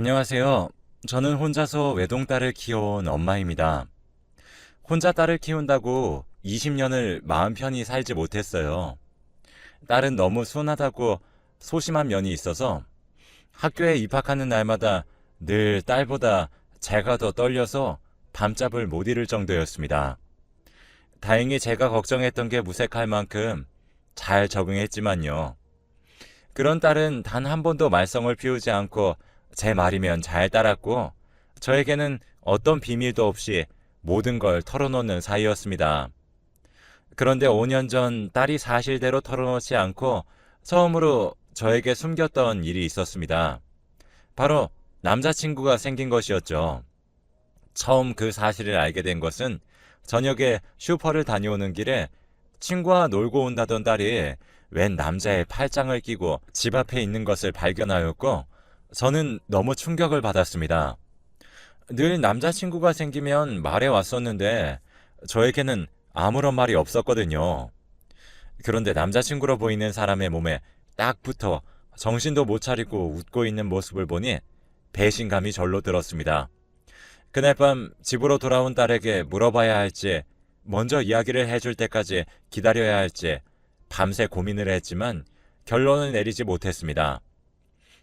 안녕하세요. 저는 혼자서 외동딸을 키워온 엄마입니다. 혼자 딸을 키운다고 20년을 마음 편히 살지 못했어요. 딸은 너무 순하다고 소심한 면이 있어서 학교에 입학하는 날마다 늘 딸보다 제가 더 떨려서 밤잠을 못 이룰 정도였습니다. 다행히 제가 걱정했던 게 무색할 만큼 잘 적응했지만요. 그런 딸은 단 한 번도 말썽을 피우지 않고 제 말이면 잘 따랐고 저에게는 어떤 비밀도 없이 모든 걸 털어놓는 사이였습니다. 그런데 5년 전 딸이 사실대로 털어놓지 않고 처음으로 저에게 숨겼던 일이 있었습니다. 바로 남자친구가 생긴 것이었죠. 처음 그 사실을 알게 된 것은 저녁에 슈퍼를 다녀오는 길에 친구와 놀고 온다던 딸이 웬 남자의 팔짱을 끼고 집 앞에 있는 것을 발견하였고 저는 너무 충격을 받았습니다. 늘 남자친구가 생기면 말해 왔었는데 저에게는 아무런 말이 없었거든요. 그런데 남자친구로 보이는 사람의 몸에 딱 붙어 정신도 못 차리고 웃고 있는 모습을 보니 배신감이 절로 들었습니다. 그날 밤 집으로 돌아온 딸에게 물어봐야 할지 먼저 이야기를 해줄 때까지 기다려야 할지 밤새 고민을 했지만 결론을 내리지 못했습니다.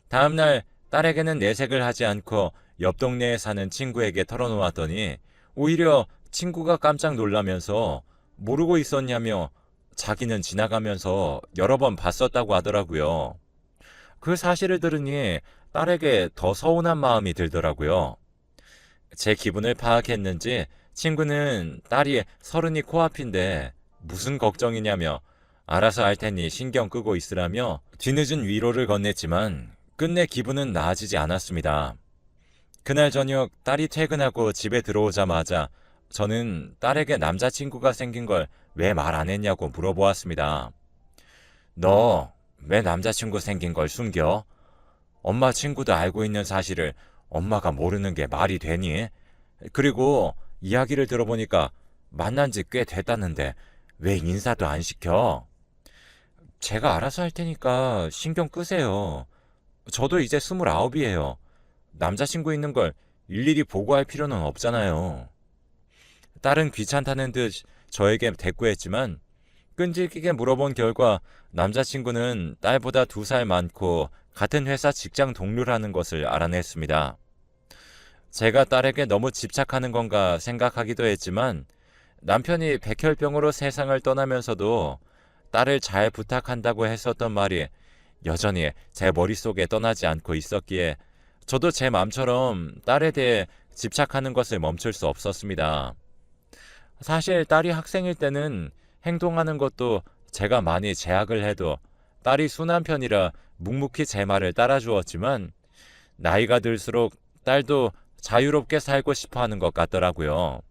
다음날 딸에게는 내색을 하지 않고 옆 동네에 사는 친구에게 털어놓았더니 오히려 친구가 깜짝 놀라면서 모르고 있었냐며 자기는 지나가면서 여러 번 봤었다고 하더라고요. 그 사실을 들으니 딸에게 더 서운한 마음이 들더라고요. 제 기분을 파악했는지 친구는 딸이 서른이 코앞인데 무슨 걱정이냐며 알아서 할 테니 신경 끄고 있으라며 뒤늦은 위로를 건넸지만 끝내 기분은 나아지지 않았습니다. 그날 저녁 딸이 퇴근하고 집에 들어오자마자 저는 딸에게 남자친구가 생긴 걸 왜 말 안 했냐고 물어보았습니다. 너 왜 남자친구 생긴 걸 숨겨? 엄마 친구도 알고 있는 사실을 엄마가 모르는 게 말이 되니? 그리고 이야기를 들어보니까 만난 지 꽤 됐다는데 왜 인사도 안 시켜? 제가 알아서 할 테니까 신경 끄세요. 저도 이제 29이에요. 남자친구 있는 걸 일일이 보고할 필요는 없잖아요. 딸은 귀찮다는 듯 저에게 대꾸했지만 끈질기게 물어본 결과 남자친구는 딸보다 2살 많고 같은 회사 직장 동료라는 것을 알아냈습니다. 제가 딸에게 너무 집착하는 건가 생각하기도 했지만 남편이 백혈병으로 세상을 떠나면서도 딸을 잘 부탁한다고 했었던 말이 여전히 제 머릿속에 떠나지 않고 있었기에 저도 제 마음처럼 딸에 대해 집착하는 것을 멈출 수 없었습니다. 사실 딸이 학생일 때는 행동하는 것도 제가 많이 제약을 해도 딸이 순한 편이라 묵묵히 제 말을 따라주었지만 나이가 들수록 딸도 자유롭게 살고 싶어 하는 것 같더라고요.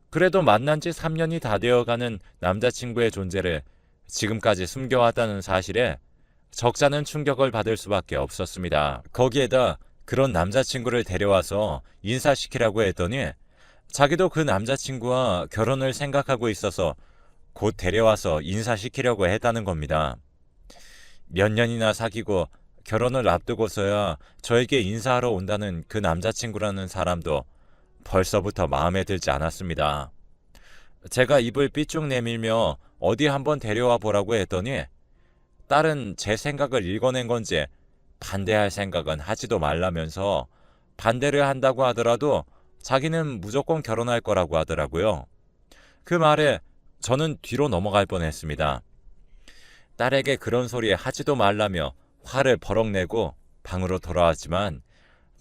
그래도 만난 지 3년이 다 되어가는 남자친구의 존재를 지금까지 숨겨왔다는 사실에 적잖은 충격을 받을 수밖에 없었습니다. 거기에다 그런 남자친구를 데려와서 인사시키라고 했더니 자기도 그 남자친구와 결혼을 생각하고 있어서 곧 데려와서 인사시키려고 했다는 겁니다. 몇 년이나 사귀고 결혼을 앞두고서야 저에게 인사하러 온다는 그 남자친구라는 사람도 벌써부터 마음에 들지 않았습니다. 제가 입을 삐쭉 내밀며 어디 한번 데려와 보라고 했더니 딸은 제 생각을 읽어낸 건지 반대할 생각은 하지도 말라면서 반대를 한다고 하더라도 자기는 무조건 결혼할 거라고 하더라고요. 그 말에 저는 뒤로 넘어갈 뻔했습니다. 딸에게 그런 소리 하지도 말라며 화를 버럭 내고 방으로 돌아왔지만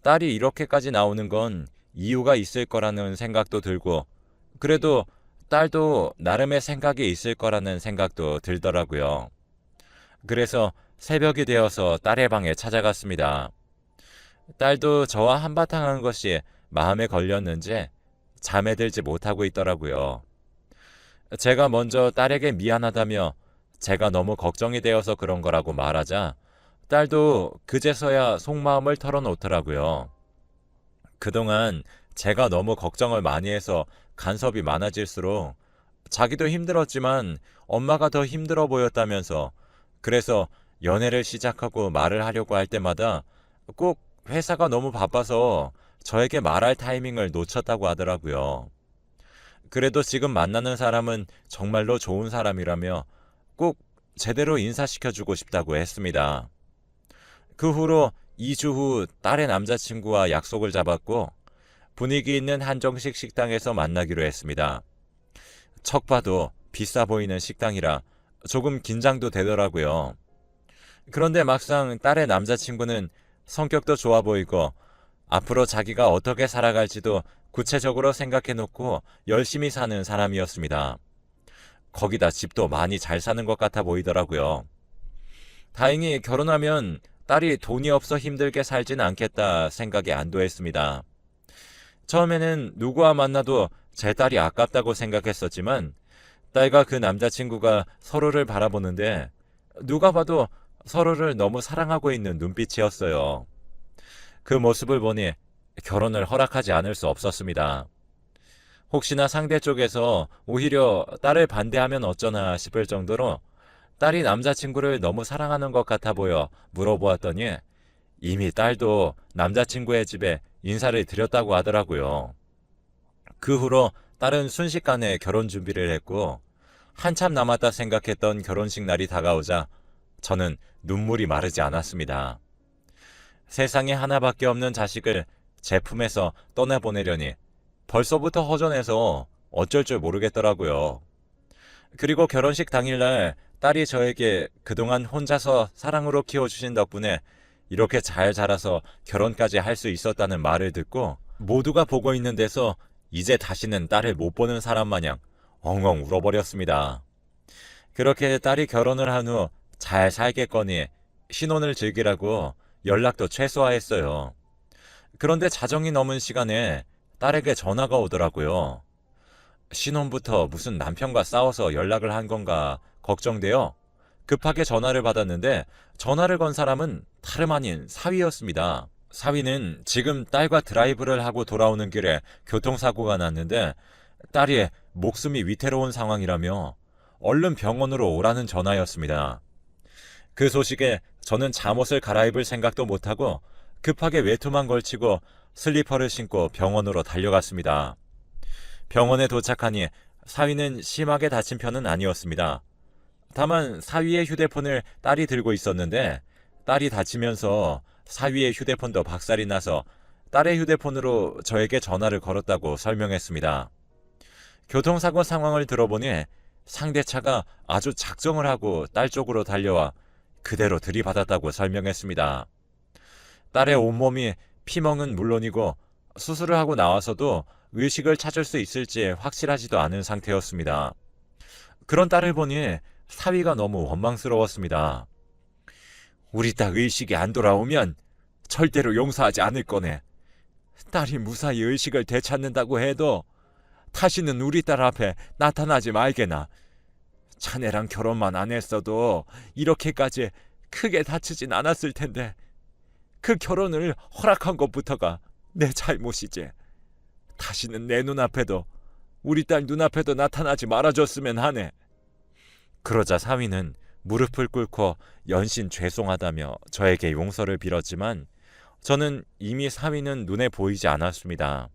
딸이 이렇게까지 나오는 건 이유가 있을 거라는 생각도 들고 그래도 딸도 나름의 생각이 있을 거라는 생각도 들더라고요. 그래서 새벽이 되어서 딸의 방에 찾아갔습니다. 딸도 저와 한바탕 한 것이 마음에 걸렸는지 잠에 들지 못하고 있더라고요. 제가 먼저 딸에게 미안하다며 제가 너무 걱정이 되어서 그런 거라고 말하자 딸도 그제서야 속마음을 털어놓더라고요. 그동안 제가 너무 걱정을 많이 해서 간섭이 많아질수록 자기도 힘들었지만 엄마가 더 힘들어 보였다면서 그래서 연애를 시작하고 말을 하려고 할 때마다 꼭 회사가 너무 바빠서 저에게 말할 타이밍을 놓쳤다고 하더라고요. 그래도 지금 만나는 사람은 정말로 좋은 사람이라며 꼭 제대로 인사시켜주고 싶다고 했습니다. 그 후로 2주 후 딸의 남자친구와 약속을 잡았고 분위기 있는 한정식 식당에서 만나기로 했습니다. 척 봐도 비싸 보이는 식당이라 조금 긴장도 되더라고요. 그런데 막상 딸의 남자친구는 성격도 좋아 보이고 앞으로 자기가 어떻게 살아갈지도 구체적으로 생각해 놓고 열심히 사는 사람이었습니다. 거기다 집도 많이 잘 사는 것 같아 보이더라고요. 다행히 결혼하면 딸이 돈이 없어 힘들게 살진 않겠다 생각에 안도했습니다. 처음에는 누구와 만나도 제 딸이 아깝다고 생각했었지만 딸과 그 남자친구가 서로를 바라보는데 누가 봐도 서로를 너무 사랑하고 있는 눈빛이었어요. 그 모습을 보니 결혼을 허락하지 않을 수 없었습니다. 혹시나 상대 쪽에서 오히려 딸을 반대하면 어쩌나 싶을 정도로 딸이 남자친구를 너무 사랑하는 것 같아 보여 물어보았더니 이미 딸도 남자친구의 집에 인사를 드렸다고 하더라고요. 그 후로 딸은 순식간에 결혼 준비를 했고 한참 남았다 생각했던 결혼식 날이 다가오자 저는 눈물이 마르지 않았습니다. 세상에 하나밖에 없는 자식을 제 품에서 떠나보내려니 벌써부터 허전해서 어쩔 줄 모르겠더라고요. 그리고 결혼식 당일날 딸이 저에게 그동안 혼자서 사랑으로 키워주신 덕분에 이렇게 잘 자라서 결혼까지 할 수 있었다는 말을 듣고 모두가 보고 있는 데서 이제 다시는 딸을 못 보는 사람 마냥 엉엉 울어버렸습니다. 그렇게 딸이 결혼을 한 후 잘 살겠거니 신혼을 즐기라고 연락도 최소화했어요. 그런데 자정이 넘은 시간에 딸에게 전화가 오더라고요. 신혼부터 무슨 남편과 싸워서 연락을 한 건가 걱정되어 급하게 전화를 받았는데 전화를 건 사람은 다름 아닌 사위였습니다. 사위는 지금 딸과 드라이브를 하고 돌아오는 길에 교통사고가 났는데 딸이 목숨이 위태로운 상황이라며 얼른 병원으로 오라는 전화였습니다. 그 소식에 저는 잠옷을 갈아입을 생각도 못하고 급하게 외투만 걸치고 슬리퍼를 신고 병원으로 달려갔습니다. 병원에 도착하니 사위는 심하게 다친 편은 아니었습니다. 다만 사위의 휴대폰을 딸이 들고 있었는데 딸이 다치면서 사위의 휴대폰도 박살이 나서 딸의 휴대폰으로 저에게 전화를 걸었다고 설명했습니다. 교통사고 상황을 들어보니 상대 차가 아주 작정을 하고 딸 쪽으로 달려와 그대로 들이받았다고 설명했습니다. 딸의 온몸이 피멍은 물론이고 수술을 하고 나와서도 의식을 찾을 수 있을지 확실하지도 않은 상태였습니다. 그런 딸을 보니 사위가 너무 원망스러웠습니다. 우리 딸 의식이 안 돌아오면 절대로 용서하지 않을 거네. 딸이 무사히 의식을 되찾는다고 해도 다시는 우리 딸 앞에 나타나지 말게나. 자네랑 결혼만 안 했어도 이렇게까지 크게 다치진 않았을 텐데 그 결혼을 허락한 것부터가 내 잘못이지. 다시는 내 눈앞에도 우리 딸 눈앞에도 나타나지 말아줬으면 하네. 그러자 사위는 무릎을 꿇고 연신 죄송하다며 저에게 용서를 빌었지만 저는 이미 사위는 눈에 보이지 않았습니다.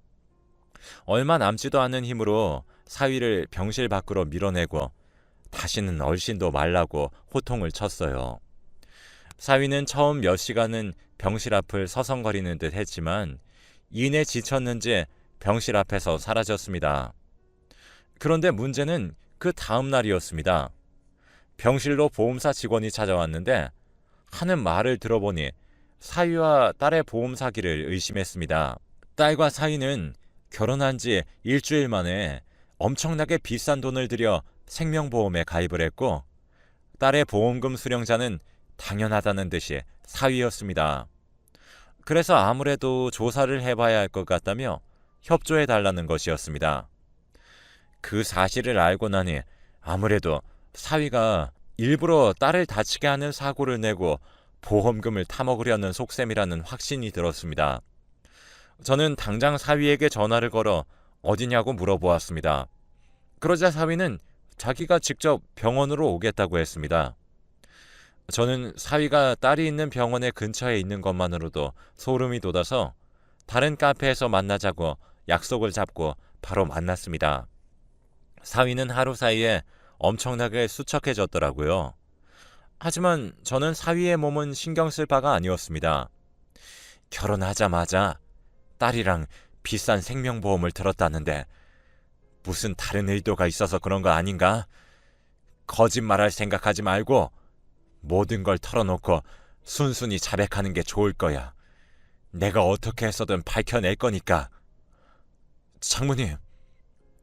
얼마 남지도 않은 힘으로 사위를 병실 밖으로 밀어내고 다시는 얼씬도 말라고 호통을 쳤어요. 사위는 처음 몇 시간은 병실 앞을 서성거리는 듯 했지만 이내 지쳤는지 병실 앞에서 사라졌습니다. 그런데 문제는 그 다음 날이었습니다. 병실로 보험사 직원이 찾아왔는데 하는 말을 들어보니 사위와 딸의 보험 사기를 의심했습니다. 딸과 사위는 결혼한 지 일주일 만에 엄청나게 비싼 돈을 들여 생명보험에 가입을 했고 딸의 보험금 수령자는 당연하다는 듯이 사위였습니다. 그래서 아무래도 조사를 해봐야 할 것 같다며 협조해달라는 것이었습니다. 그 사실을 알고 나니 아무래도 사위가 일부러 딸을 다치게 하는 사고를 내고 보험금을 타먹으려는 속셈이라는 확신이 들었습니다. 저는 당장 사위에게 전화를 걸어 어디냐고 물어보았습니다. 그러자 사위는 자기가 직접 병원으로 오겠다고 했습니다. 저는 사위가 딸이 있는 병원의 근처에 있는 것만으로도 소름이 돋아서 다른 카페에서 만나자고 약속을 잡고 바로 만났습니다. 사위는 하루 사이에 엄청나게 수척해졌더라고요. 하지만 저는 사위의 몸은 신경 쓸 바가 아니었습니다. 결혼하자마자 딸이랑 비싼 생명보험을 들었다는데 무슨 다른 의도가 있어서 그런 거 아닌가? 거짓말할 생각하지 말고 모든 걸 털어놓고 순순히 자백하는 게 좋을 거야. 내가 어떻게 해서든 밝혀낼 거니까. 장모님,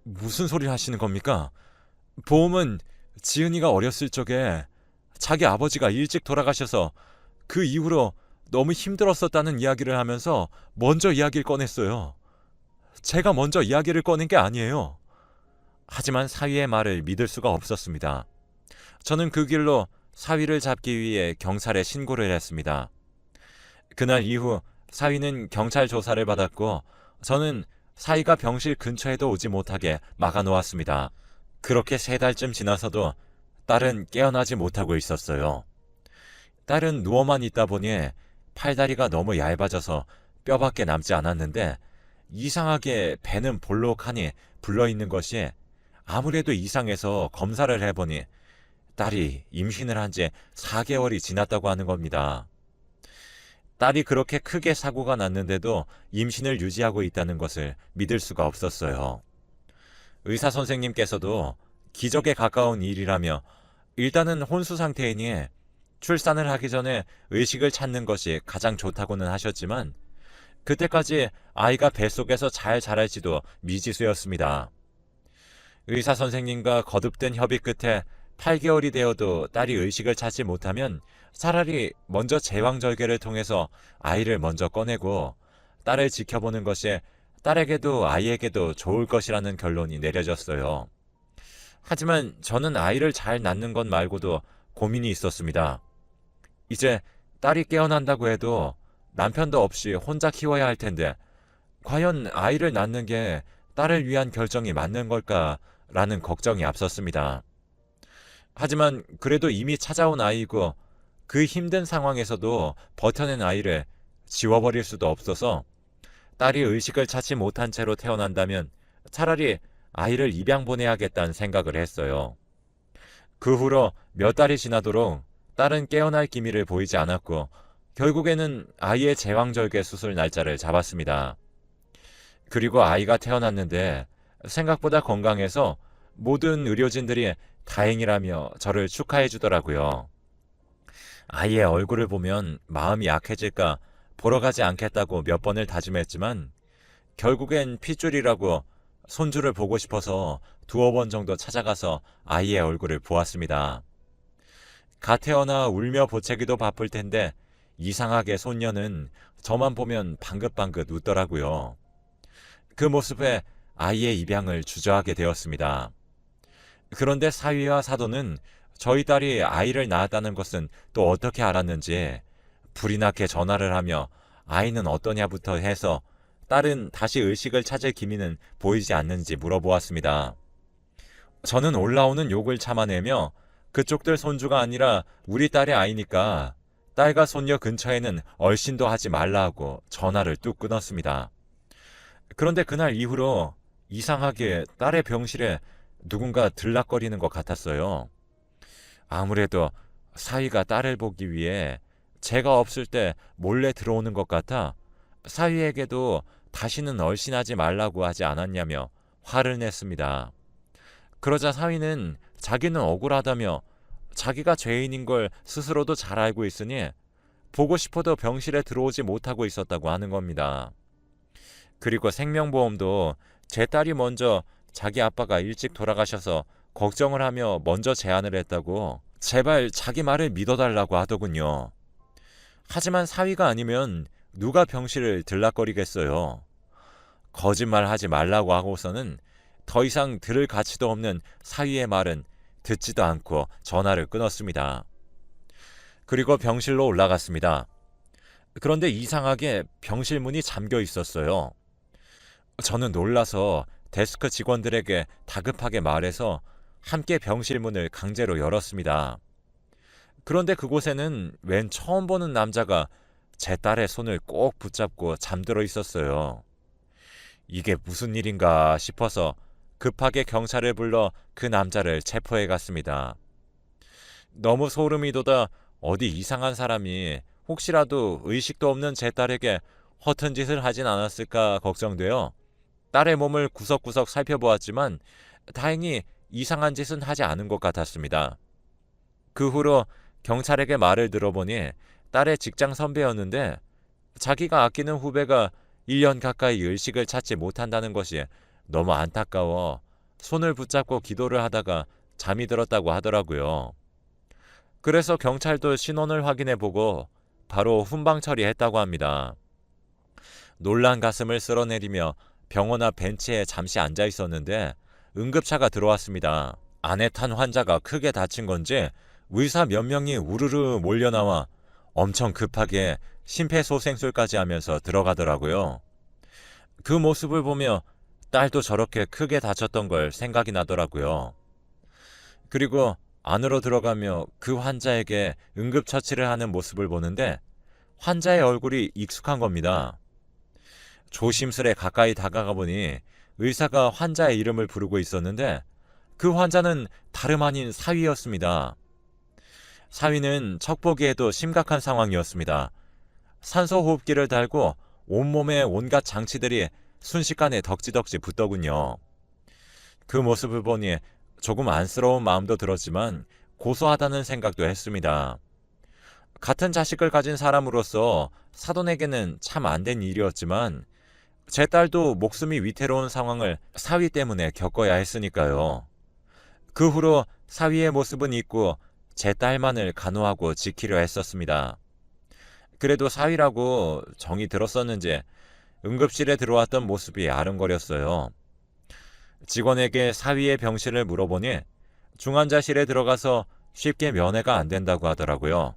무슨 소리 하시는 겁니까? 보험은 지은이가 어렸을 적에 자기 아버지가 일찍 돌아가셔서 그 이후로 너무 힘들었었다는 이야기를 하면서 먼저 이야기를 꺼냈어요. 제가 먼저 이야기를 꺼낸 게 아니에요. 하지만 사위의 말을 믿을 수가 없었습니다. 저는 그 길로 사위를 잡기 위해 경찰에 신고를 했습니다. 그날 이후 사위는 경찰 조사를 받았고 저는 사위가 병실 근처에도 오지 못하게 막아놓았습니다. 그렇게 3달쯤 지나서도 딸은 깨어나지 못하고 있었어요. 딸은 누워만 있다 보니 팔다리가 너무 얇아져서 뼈밖에 남지 않았는데 이상하게 배는 볼록하니 불러있는 것이 아무래도 이상해서 검사를 해보니 딸이 임신을 한 지 4개월이 지났다고 하는 겁니다. 딸이 그렇게 크게 사고가 났는데도 임신을 유지하고 있다는 것을 믿을 수가 없었어요. 의사 선생님께서도 기적에 가까운 일이라며 일단은 혼수 상태이니 출산을 하기 전에 의식을 찾는 것이 가장 좋다고는 하셨지만 그때까지 아이가 뱃속에서 잘 자랄지도 미지수였습니다. 의사 선생님과 거듭된 협의 끝에 8개월이 되어도 딸이 의식을 찾지 못하면 차라리 먼저 제왕절개를 통해서 아이를 먼저 꺼내고 딸을 지켜보는 것이 딸에게도 아이에게도 좋을 것이라는 결론이 내려졌어요. 하지만 저는 아이를 잘 낳는 것 말고도 고민이 있었습니다. 이제 딸이 깨어난다고 해도 남편도 없이 혼자 키워야 할 텐데 과연 아이를 낳는 게 딸을 위한 결정이 맞는 걸까라는 걱정이 앞섰습니다. 하지만 그래도 이미 찾아온 아이고 그 힘든 상황에서도 버텨낸 아이를 지워버릴 수도 없어서 딸이 의식을 찾지 못한 채로 태어난다면 차라리 아이를 입양 보내야겠다는 생각을 했어요. 그 후로 몇 달이 지나도록 딸은 깨어날 기미를 보이지 않았고 결국에는 아이의 제왕절개 수술 날짜를 잡았습니다. 그리고 아이가 태어났는데 생각보다 건강해서 모든 의료진들이 다행이라며 저를 축하해 주더라고요. 아이의 얼굴을 보면 마음이 약해질까 보러 가지 않겠다고 몇 번을 다짐했지만 결국엔 핏줄이라고 손주를 보고 싶어서 2-번 정도 찾아가서 아이의 얼굴을 보았습니다. 갓 태어나 울며 보채기도 바쁠 텐데 이상하게 손녀는 저만 보면 방긋방긋 웃더라고요. 그 모습에 아이의 입양을 주저하게 되었습니다. 그런데 사위와 사돈은 저희 딸이 아이를 낳았다는 것은 또 어떻게 알았는지 불이 나게 전화를 하며 아이는 어떠냐부터 해서 딸은 다시 의식을 찾을 기미는 보이지 않는지 물어보았습니다. 저는 올라오는 욕을 참아내며 그쪽들 손주가 아니라 우리 딸의 아이니까 딸과 손녀 근처에는 얼씬도 하지 말라 하고 전화를 뚝 끊었습니다. 그런데 그날 이후로 이상하게 딸의 병실에 누군가 들락거리는 것 같았어요. 아무래도 사위가 딸을 보기 위해 제가 없을 때 몰래 들어오는 것 같아 사위에게도 다시는 얼씬하지 말라고 하지 않았냐며 화를 냈습니다. 그러자 사위는 자기는 억울하다며 자기가 죄인인 걸 스스로도 잘 알고 있으니 보고 싶어도 병실에 들어오지 못하고 있었다고 하는 겁니다. 그리고 생명보험도 제 딸이 먼저 자기 아빠가 일찍 돌아가셔서 걱정을 하며 먼저 제안을 했다고 제발 자기 말을 믿어달라고 하더군요. 하지만 사위가 아니면 누가 병실을 들락거리겠어요. 거짓말 하지 말라고 하고서는 더 이상 들을 가치도 없는 사위의 말은 듣지도 않고 전화를 끊었습니다. 그리고 병실로 올라갔습니다. 그런데 이상하게 병실 문이 잠겨 있었어요. 저는 놀라서 데스크 직원들에게 다급하게 말해서 함께 병실 문을 강제로 열었습니다. 그런데 그곳에는 웬 처음 보는 남자가 제 딸의 손을 꼭 붙잡고 잠들어 있었어요. 이게 무슨 일인가 싶어서 급하게 경찰을 불러 그 남자를 체포해 갔습니다. 너무 소름이 돋아 어디 이상한 사람이 혹시라도 의식도 없는 제 딸에게 허튼 짓을 하진 않았을까 걱정되어 딸의 몸을 구석구석 살펴보았지만 다행히 이상한 짓은 하지 않은 것 같았습니다. 그 후로 경찰에게 말을 들어보니 딸의 직장 선배였는데 자기가 아끼는 후배가 1년 가까이 의식을 찾지 못한다는 것이 너무 안타까워 손을 붙잡고 기도를 하다가 잠이 들었다고 하더라고요. 그래서 경찰도 신원을 확인해보고 바로 훈방 처리했다고 합니다. 놀란 가슴을 쓸어내리며 병원 앞 벤치에 잠시 앉아 있었는데 응급차가 들어왔습니다. 안에 탄 환자가 크게 다친 건지 의사 몇 명이 우르르 몰려나와 엄청 급하게 심폐소생술까지 하면서 들어가더라고요. 그 모습을 보며 딸도 저렇게 크게 다쳤던 걸 생각이 나더라고요. 그리고 안으로 들어가며 그 환자에게 응급처치를 하는 모습을 보는데 환자의 얼굴이 익숙한 겁니다. 조심스레 가까이 다가가 보니 의사가 환자의 이름을 부르고 있었는데 그 환자는 다름 아닌 사위였습니다. 사위는 척보기에도 심각한 상황이었습니다. 산소호흡기를 달고 온몸에 온갖 장치들이 순식간에 덕지덕지 붙더군요. 그 모습을 보니 조금 안쓰러운 마음도 들었지만 고소하다는 생각도 했습니다. 같은 자식을 가진 사람으로서 사돈에게는 참 안 된 일이었지만 제 딸도 목숨이 위태로운 상황을 사위 때문에 겪어야 했으니까요. 그 후로 사위의 모습은 잊고 제 딸만을 간호하고 지키려 했었습니다. 그래도 사위라고 정이 들었었는지 응급실에 들어왔던 모습이 아른거렸어요. 직원에게 사위의 병실을 물어보니 중환자실에 들어가서 쉽게 면회가 안 된다고 하더라고요.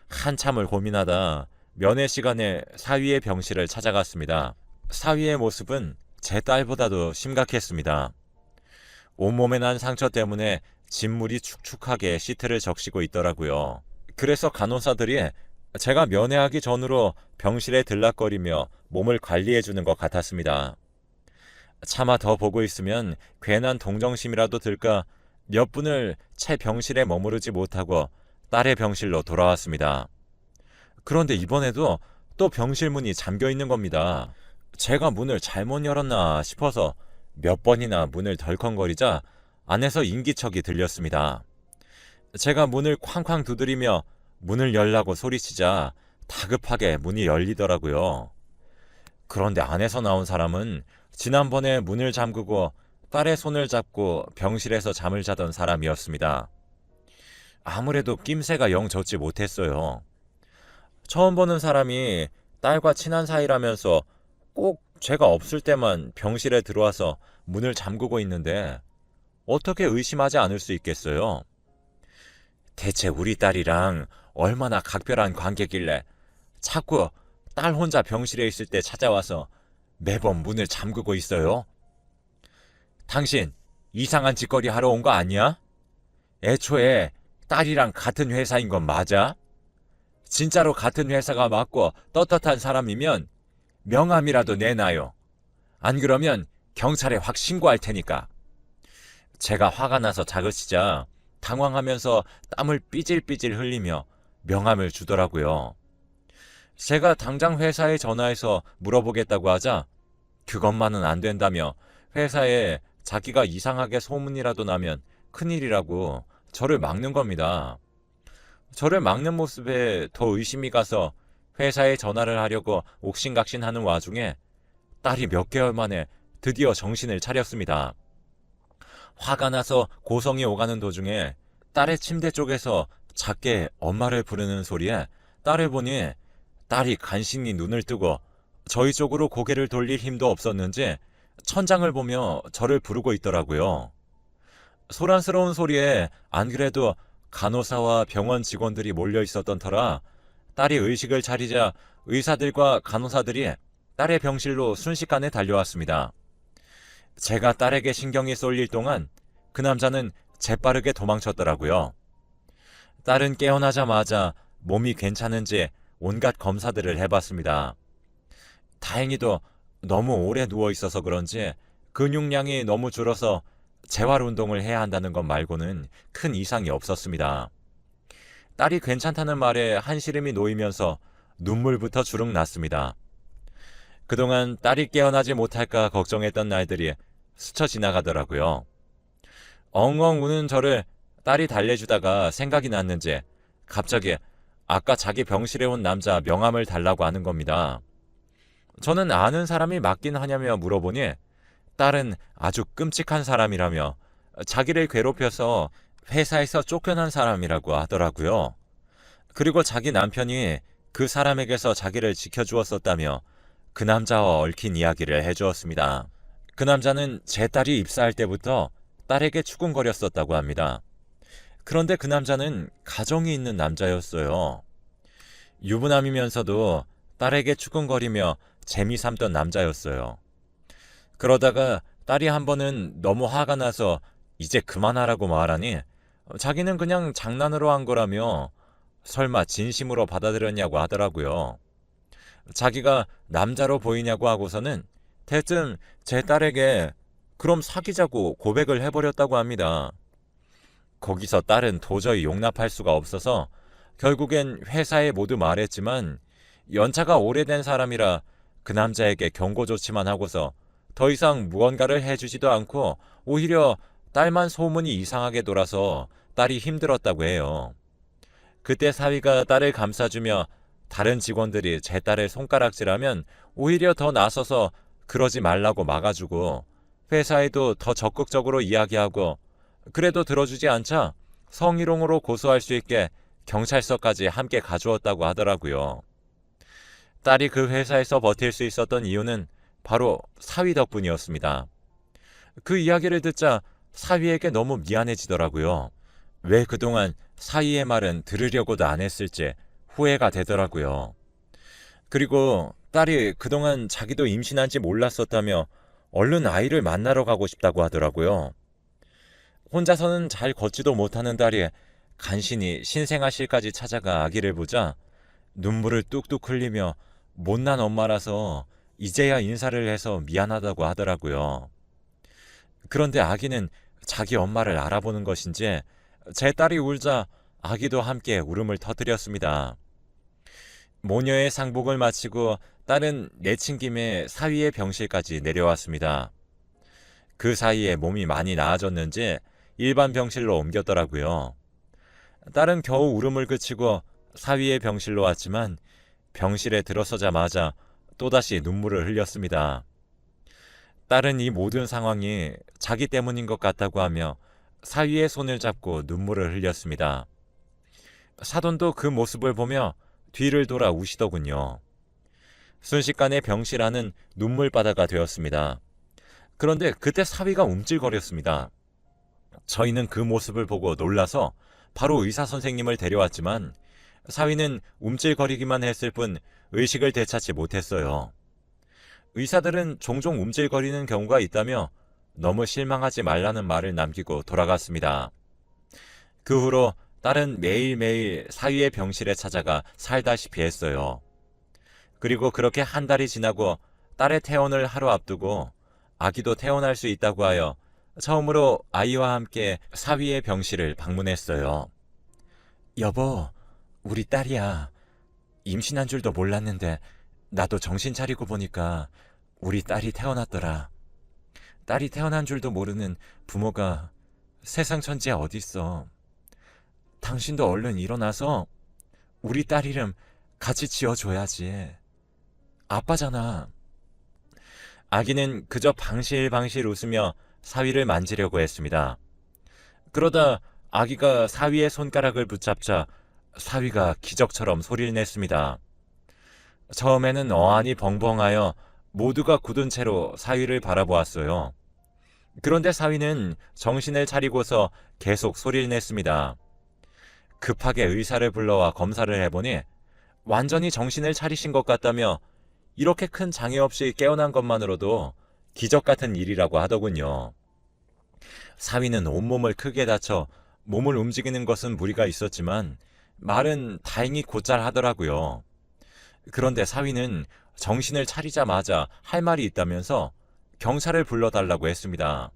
한참을 고민하다 면회 시간에 사위의 병실을 찾아갔습니다. 사위의 모습은 제 딸보다도 심각했습니다. 온몸에 난 상처 때문에 진물이 축축하게 시트를 적시고 있더라고요. 그래서 간호사들이 제가 면회하기 전으로 병실에 들락거리며 몸을 관리해주는 것 같았습니다. 차마 더 보고 있으면 괜한 동정심이라도 들까 몇 분을 채 병실에 머무르지 못하고 딸의 병실로 돌아왔습니다. 그런데 이번에도 또 병실 문이 잠겨 있는 겁니다. 제가 문을 잘못 열었나 싶어서 몇 번이나 문을 덜컹거리자 안에서 인기척이 들렸습니다. 제가 문을 쾅쾅 두드리며 문을 열라고 소리치자 다급하게 문이 열리더라고요. 그런데 안에서 나온 사람은 지난번에 문을 잠그고 딸의 손을 잡고 병실에서 잠을 자던 사람이었습니다. 아무래도 낌새가 영 좋지 못했어요. 처음 보는 사람이 딸과 친한 사이라면서 꼭 제가 없을 때만 병실에 들어와서 문을 잠그고 있는데 어떻게 의심하지 않을 수 있겠어요? 대체 우리 딸이랑 얼마나 각별한 관계길래 자꾸 딸 혼자 병실에 있을 때 찾아와서 매번 문을 잠그고 있어요? 당신 이상한 짓거리 하러 온 거 아니야? 애초에 딸이랑 같은 회사인 건 맞아? 진짜로 같은 회사가 맞고 떳떳한 사람이면 명함이라도 내놔요. 안 그러면 경찰에 확 신고할 테니까. 제가 화가 나서 다그치자 당황하면서 땀을 삐질삐질 흘리며 명함을 주더라고요. 제가 당장 회사에 전화해서 물어보겠다고 하자 그것만은 안 된다며 회사에 자기가 이상하게 소문이라도 나면 큰일이라고 저를 막는 겁니다. 저를 막는 모습에 더 의심이 가서 회사에 전화를 하려고 옥신각신하는 와중에 딸이 몇 개월 만에 드디어 정신을 차렸습니다. 화가 나서 고성이 오가는 도중에 딸의 침대 쪽에서 작게 엄마를 부르는 소리에 딸을 보니 딸이 간신히 눈을 뜨고 저희 쪽으로 고개를 돌릴 힘도 없었는지 천장을 보며 저를 부르고 있더라고요. 소란스러운 소리에 안 그래도 간호사와 병원 직원들이 몰려 있었던 터라 딸이 의식을 차리자 의사들과 간호사들이 딸의 병실로 순식간에 달려왔습니다. 제가 딸에게 신경이 쏠릴 동안 그 남자는 재빠르게 도망쳤더라고요. 딸은 깨어나자마자 몸이 괜찮은지 온갖 검사들을 해봤습니다. 다행히도 너무 오래 누워 있어서 그런지 근육량이 너무 줄어서 재활 운동을 해야 한다는 것 말고는 큰 이상이 없었습니다. 딸이 괜찮다는 말에 한시름이 놓이면서 눈물부터 주룩 났습니다. 그동안 딸이 깨어나지 못할까 걱정했던 날들이 스쳐 지나가더라고요. 엉엉 우는 저를 딸이 달래주다가 생각이 났는지 갑자기 아까 자기 병실에 온 남자 명함을 달라고 하는 겁니다. 저는 아는 사람이 맞긴 하냐며 물어보니 딸은 아주 끔찍한 사람이라며 자기를 괴롭혀서 회사에서 쫓겨난 사람이라고 하더라고요. 그리고 자기 남편이 그 사람에게서 자기를 지켜주었었다며 그 남자와 얽힌 이야기를 해주었습니다. 그 남자는 제 딸이 입사할 때부터 딸에게 추궁거렸었다고 합니다. 그런데 그 남자는 가정이 있는 남자였어요. 유부남이면서도 딸에게 추궁거리며 재미삼던 남자였어요. 그러다가 딸이 한 번은 너무 화가 나서 이제 그만하라고 말하니 자기는 그냥 장난으로 한 거라며 설마 진심으로 받아들였냐고 하더라고요. 자기가 남자로 보이냐고 하고서는 대뜸 제 딸에게 그럼 사귀자고 고백을 해버렸다고 합니다. 거기서 딸은 도저히 용납할 수가 없어서 결국엔 회사에 모두 말했지만 연차가 오래된 사람이라 그 남자에게 경고 조치만 하고서 더 이상 무언가를 해주지도 않고 오히려 딸만 소문이 이상하게 돌아서 딸이 힘들었다고 해요. 그때 사위가 딸을 감싸주며 다른 직원들이 제 딸을 손가락질하면 오히려 더 나서서 그러지 말라고 막아주고 회사에도 더 적극적으로 이야기하고 그래도 들어주지 않자 성희롱으로 고소할 수 있게 경찰서까지 함께 가주었다고 하더라고요. 딸이 그 회사에서 버틸 수 있었던 이유는 바로 사위 덕분이었습니다. 그 이야기를 듣자 사위에게 너무 미안해지더라고요. 왜 그동안 사위의 말은 들으려고도 안 했을지 후회가 되더라고요. 그리고 딸이 그동안 자기도 임신한지 몰랐었다며 얼른 아이를 만나러 가고 싶다고 하더라고요. 혼자서는 잘 걷지도 못하는 딸이 간신히 신생아실까지 찾아가 아기를 보자 눈물을 뚝뚝 흘리며 못난 엄마라서 이제야 인사를 해서 미안하다고 하더라고요. 그런데 아기는 자기 엄마를 알아보는 것인지 제 딸이 울자 아기도 함께 울음을 터뜨렸습니다. 모녀의 상복을 마치고 딸은 내친 김에 사위의 병실까지 내려왔습니다. 그 사이에 몸이 많이 나아졌는지 일반 병실로 옮겼더라고요. 딸은 겨우 울음을 그치고 사위의 병실로 왔지만 병실에 들어서자마자 또다시 눈물을 흘렸습니다. 딸은 이 모든 상황이 자기 때문인 것 같다고 하며 사위의 손을 잡고 눈물을 흘렸습니다. 사돈도 그 모습을 보며 뒤를 돌아 우시더군요. 순식간에 병실 안은 눈물바다가 되었습니다. 그런데 그때 사위가 움찔거렸습니다. 저희는 그 모습을 보고 놀라서 바로 의사 선생님을 데려왔지만 사위는 움찔거리기만 했을 뿐 의식을 되찾지 못했어요. 의사들은 종종 움찔거리는 경우가 있다며 너무 실망하지 말라는 말을 남기고 돌아갔습니다. 그 후로 딸은 매일매일 사위의 병실에 찾아가 살다시피 했어요. 그리고 그렇게 한 달이 지나고 딸의 퇴원을 하루 앞두고 아기도 퇴원할 수 있다고 하여 처음으로 아이와 함께 사위의 병실을 방문했어요. 여보, 우리 딸이야. 임신한 줄도 몰랐는데 나도 정신 차리고 보니까 우리 딸이 태어났더라. 딸이 태어난 줄도 모르는 부모가 세상 천지에 어딨어. 당신도 얼른 일어나서 우리 딸 이름 같이 지어줘야지. 아빠잖아. 아기는 그저 방실방실 웃으며 사위를 만지려고 했습니다. 그러다 아기가 사위의 손가락을 붙잡자 사위가 기적처럼 소리를 냈습니다. 처음에는 어안이 벙벙하여 모두가 굳은 채로 사위를 바라보았어요. 그런데 사위는 정신을 차리고서 계속 소리를 냈습니다. 급하게 의사를 불러와 검사를 해보니 완전히 정신을 차리신 것 같다며 이렇게 큰 장애 없이 깨어난 것만으로도 기적 같은 일이라고 하더군요. 사위는 온몸을 크게 다쳐 몸을 움직이는 것은 무리가 있었지만 말은 다행히 곧잘 하더라고요. 그런데 사위는 정신을 차리자마자 할 말이 있다면서 경찰을 불러달라고 했습니다.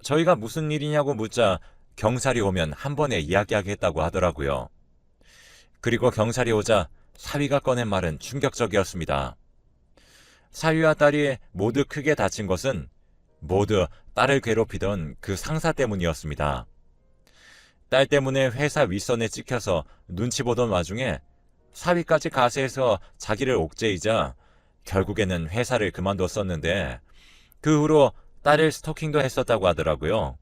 저희가 무슨 일이냐고 묻자 경찰이 오면 한 번에 이야기하겠다고 하더라고요. 그리고 경찰이 오자 사위가 꺼낸 말은 충격적이었습니다. 사위와 딸이 모두 크게 다친 것은 모두 딸을 괴롭히던 그 상사 때문이었습니다. 딸 때문에 회사 윗선에 찍혀서 눈치 보던 와중에 사위까지 가세해서 자기를 옥죄이자 결국에는 회사를 그만뒀었는데 그 후로 딸을 스토킹도 했었다고 하더라고요.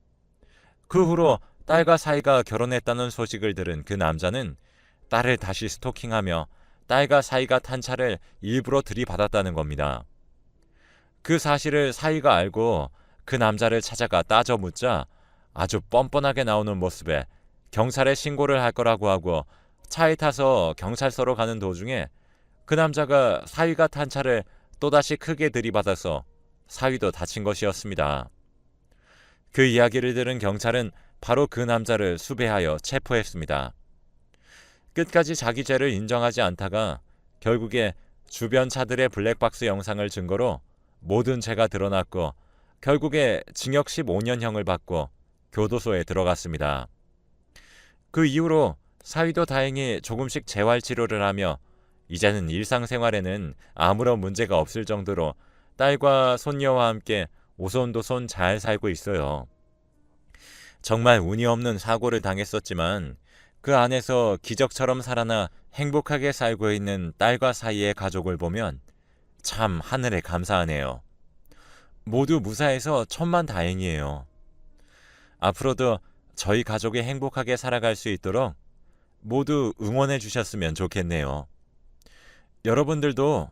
그 후로 딸과 사위가 결혼했다는 소식을 들은 그 남자는 딸을 다시 스토킹하며 딸과 사위가 탄 차를 일부러 들이받았다는 겁니다. 그 사실을 사위가 알고 그 남자를 찾아가 따져 묻자 아주 뻔뻔하게 나오는 모습에 경찰에 신고를 할 거라고 하고 차에 타서 경찰서로 가는 도중에 그 남자가 사위가 탄 차를 또다시 크게 들이받아서 사위도 다친 것이었습니다. 그 이야기를 들은 경찰은 바로 그 남자를 수배하여 체포했습니다. 끝까지 자기 죄를 인정하지 않다가 결국에 주변 차들의 블랙박스 영상을 증거로 모든 죄가 드러났고 결국에 징역 15년형을 받고 교도소에 들어갔습니다. 그 이후로 사위도 다행히 조금씩 재활치료를 하며 이제는 일상생활에는 아무런 문제가 없을 정도로 딸과 손녀와 함께 오손도손 잘 살고 있어요. 정말 운이 없는 사고를 당했었지만 그 안에서 기적처럼 살아나 행복하게 살고 있는 딸과 사위의 가족을 보면 참 하늘에 감사하네요. 모두 무사해서 천만다행이에요. 앞으로도 저희 가족이 행복하게 살아갈 수 있도록 모두 응원해 주셨으면 좋겠네요. 여러분들도